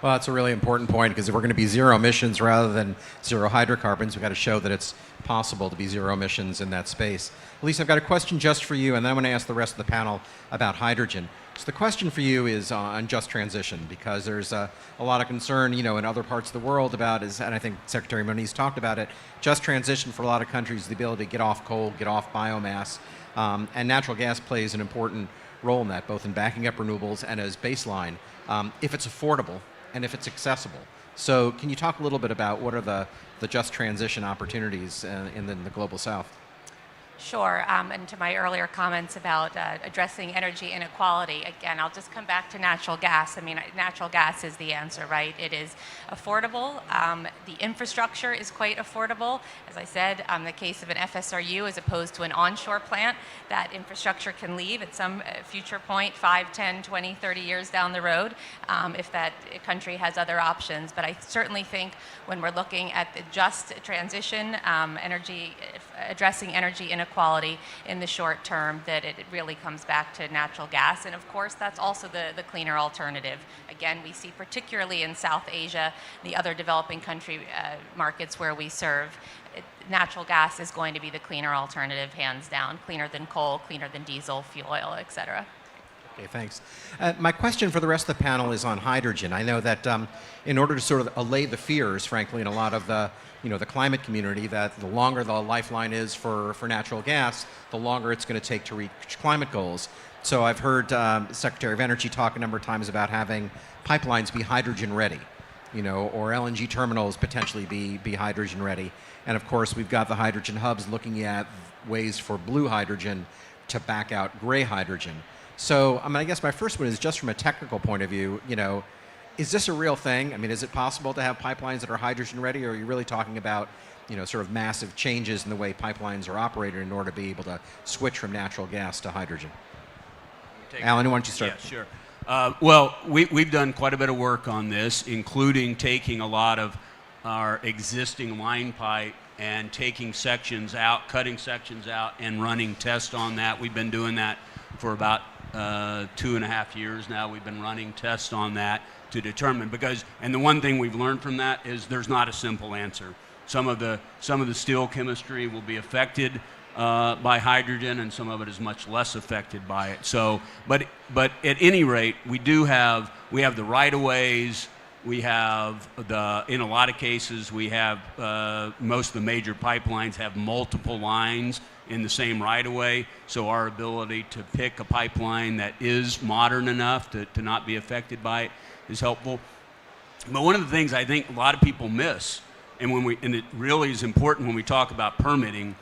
Well, that's a really important point, because if we're going to be zero emissions rather than zero hydrocarbons, we've got to show that it's possible to be zero emissions in that space. Elise, I've got a question just for you, and then I'm going to ask the rest of the panel about hydrogen. So the question for you is on just transition, because there's a lot of concern, in other parts of the world about, and I think Secretary Moniz talked about it, just transition for a lot of countries, the ability to get off coal, get off biomass, and natural gas plays an important role in that, both in backing up renewables and as baseline, if it's affordable and if it's accessible. So can you talk a little bit about what are the just transition opportunities in the global south? Sure, and to my earlier comments about addressing energy inequality, again, I'll just come back to natural gas. I mean, natural gas is the answer, right? It is affordable. The infrastructure is quite affordable. As I said, in the case of an FSRU as opposed to an onshore plant, that infrastructure can leave at some future point, 5, 10, 20, 30 years down the road, if that country has other options. But I certainly think when we're looking at the just transition, addressing energy inequality in the short term, that it really comes back to natural gas. And of course, that's also the cleaner alternative. Again, we see particularly in South Asia, the other developing country markets where we serve, natural gas is going to be the cleaner alternative, hands down. Cleaner than coal, cleaner than diesel, fuel oil, et cetera. Okay, thanks. My question for the rest of the panel is on hydrogen. I know that in order to sort of allay the fears, frankly, in a lot of the climate community, that the longer the lifeline is for natural gas, the longer it's going to take to reach climate goals. So I've heard Secretary of Energy talk a number of times about having pipelines be hydrogen ready. or LNG terminals potentially be hydrogen ready. And of course, we've got the hydrogen hubs looking at ways for blue hydrogen to back out gray hydrogen. So, I guess my first one is just from a technical point of view, is this a real thing? Is it possible to have pipelines that are hydrogen ready, or are you really talking about, sort of massive changes in the way pipelines are operated in order to be able to switch from natural gas to hydrogen? Alan, why don't you start? Yeah, sure. Well, we've done quite a bit of work on this, including taking a lot of our existing line pipe and taking sections out, cutting sections out, and running tests on that. We've been doing that for about 2.5 years now. We've been running tests on that to determine, and the one thing we've learned from that is there's not a simple answer. Some of the steel chemistry will be affected by hydrogen, and some of it is much less affected by it. So, but at any rate, we have the right-of-ways. We have in a lot of cases, we have most of the major pipelines have multiple lines in the same right-of-way. So our ability to pick a pipeline that is modern enough to not be affected by it is helpful. But one of the things I think a lot of people miss, and it really is important when we talk about permitting,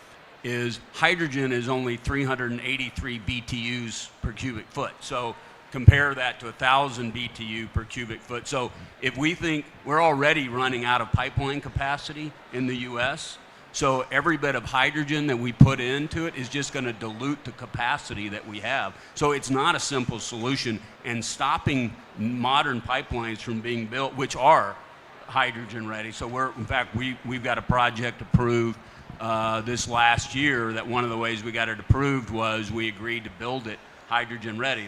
is hydrogen is only 383 BTUs per cubic foot. So compare that to 1,000 BTU per cubic foot. So if we think we're already running out of pipeline capacity in the US, so every bit of hydrogen that we put into it is just going to dilute the capacity that we have. So it's not a simple solution, and stopping modern pipelines from being built, which are hydrogen ready. So we've got a project approved this last year that one of the ways we got it approved was we agreed to build it hydrogen ready.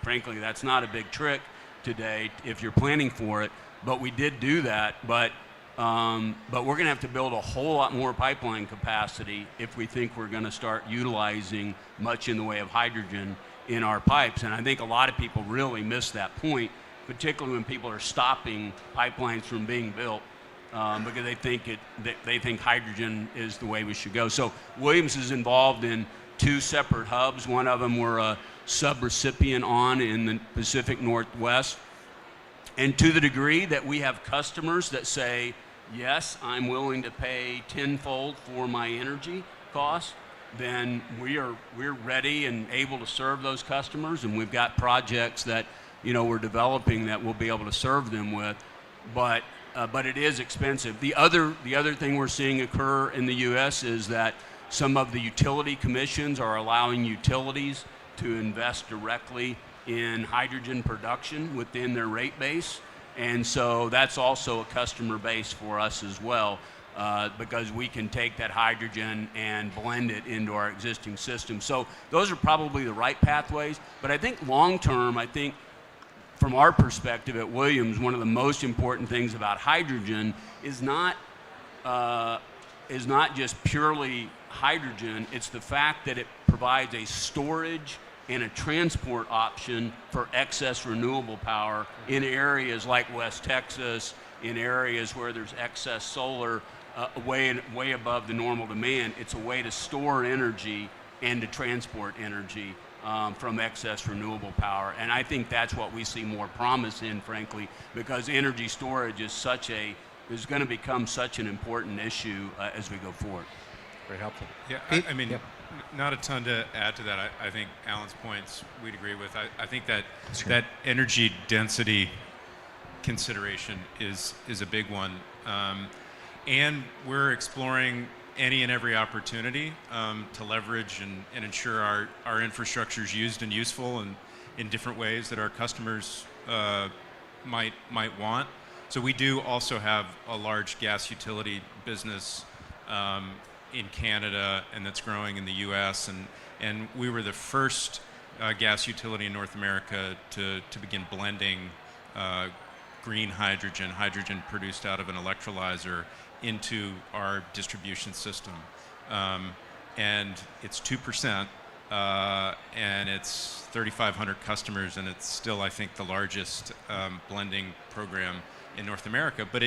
Frankly, that's not a big trick today if you're planning for it, but we did do that. But we're going to have to build a whole lot more pipeline capacity if we think we're going to start utilizing much in the way of hydrogen in our pipes. And I think a lot of people really miss that point, particularly when people are stopping pipelines from being built because they think hydrogen is the way we should go. So Williams is involved in 2 separate hubs. One of them we're a subrecipient on in the Pacific Northwest. And to the degree that we have customers that say, yes, I'm willing to pay tenfold for my energy costs, then we're ready and able to serve those customers, and we've got projects that we're developing that we'll be able to serve them with. But it is expensive. The other thing we're seeing occur in the U.S. is that some of the utility commissions are allowing utilities to invest directly in hydrogen production within their rate base. And so that's also a customer base for us as well, because we can take that hydrogen and blend it into our existing system. So those are probably the right pathways. But I think long term, from our perspective at Williams, one of the most important things about hydrogen is not just purely hydrogen. It's the fact that it provides a storage and a transport option for excess renewable power in areas like West Texas, in areas where there's excess solar way above the normal demand. It's a way to store energy and to transport energy from excess renewable power. And I think that's what we see more promise in, frankly, because energy storage is going to become such an important issue as we go forward. Very helpful. Yeah, not a ton to add to that. I think Alan's points we'd agree with. I think that energy density consideration is a big one. And we're exploring any and every opportunity to leverage and ensure our infrastructure is used and useful and in different ways that our customers might want. So we do also have a large gas utility business in Canada, and that's growing in the U.S. And we were the first gas utility in North America to begin blending green hydrogen produced out of an electrolyzer, into our distribution system. And it's 2%, and it's 3,500 customers, and it's still, I think, the largest blending program in North America. But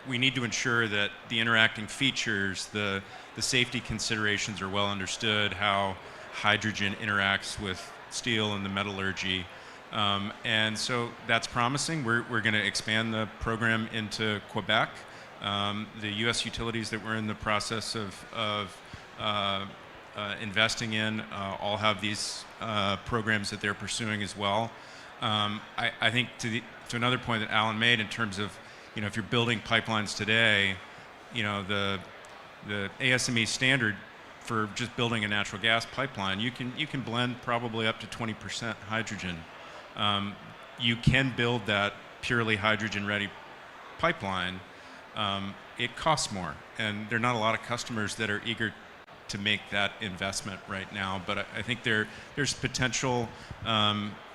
we need to ensure that the interacting features, the safety considerations are well understood, how hydrogen interacts with steel and the metallurgy, And so that's promising. We're going to expand the program into Quebec. The U.S. utilities that we're in the process of investing in all have these programs that they're pursuing as well. I think to another point that Alan made in terms of, if you're building pipelines today, the ASME standard for just building a natural gas pipeline, you can blend probably up to 20% hydrogen. You can build that purely hydrogen-ready pipeline. It costs more, and there are not a lot of customers that are eager to make that investment right now. But I think there's potential.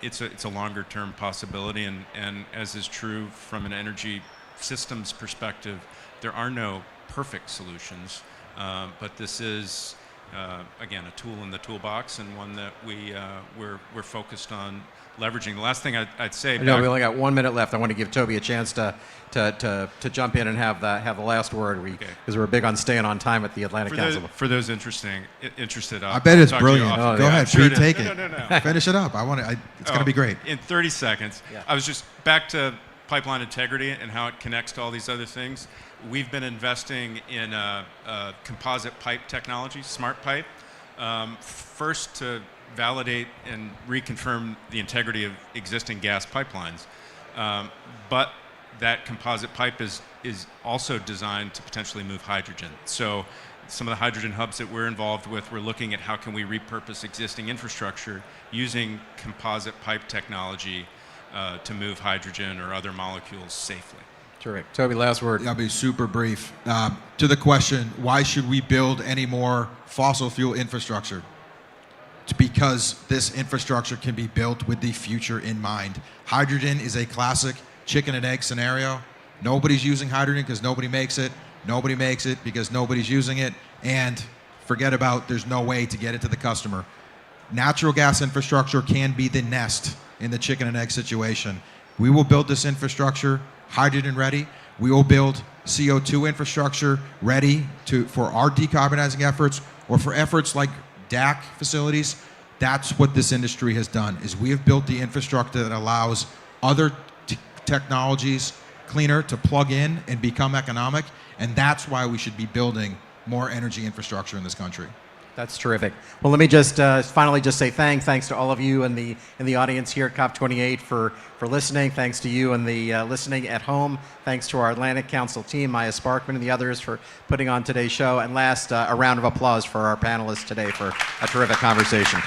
It's a longer-term possibility, and as is true from an energy systems perspective, there are no perfect solutions. But this is again a tool in the toolbox, and one that we're focused on leveraging. The last thing I'd say. No, we only got 1 minute left. I want to give Toby a chance to jump in and have the last word. Because we're big on staying on time at the Atlantic Council. For those interested, I bet it's brilliant. Go ahead, Pete, take it. No. Finish it up. It's going to be great. In 30 seconds, I was just back to pipeline integrity and how it connects to all these other things. We've been investing in composite pipe technology, smart pipe, first to validate and reconfirm the integrity of existing gas pipelines. But that composite pipe is also designed to potentially move hydrogen. So some of the hydrogen hubs that we're involved with, we're looking at how can we repurpose existing infrastructure using composite pipe technology to move hydrogen or other molecules safely. Terrific. Toby, last word. I'll be super brief. To the question, why should we build any more fossil fuel infrastructure? It's because this infrastructure can be built with the future in mind. Hydrogen is a classic chicken and egg scenario. Nobody's using hydrogen because nobody makes it. Nobody makes it because nobody's using it. And forget about there's no way to get it to the customer. Natural gas infrastructure can be the nest in the chicken and egg situation. We will build this infrastructure hydrogen ready. We will build CO2 infrastructure ready for our decarbonizing efforts or for efforts like DAC facilities. That's what this industry has done, is we have built the infrastructure that allows other technologies, cleaner, to plug in and become economic, and that's why we should be building more energy infrastructure in this country. That's terrific. Well, let me just finally just say thanks to all of you in the audience here at COP28 for listening. Thanks to you and the listening at home. Thanks to our Atlantic Council team, Maya Sparkman and the others for putting on today's show. And last, a round of applause for our panelists today for a terrific conversation.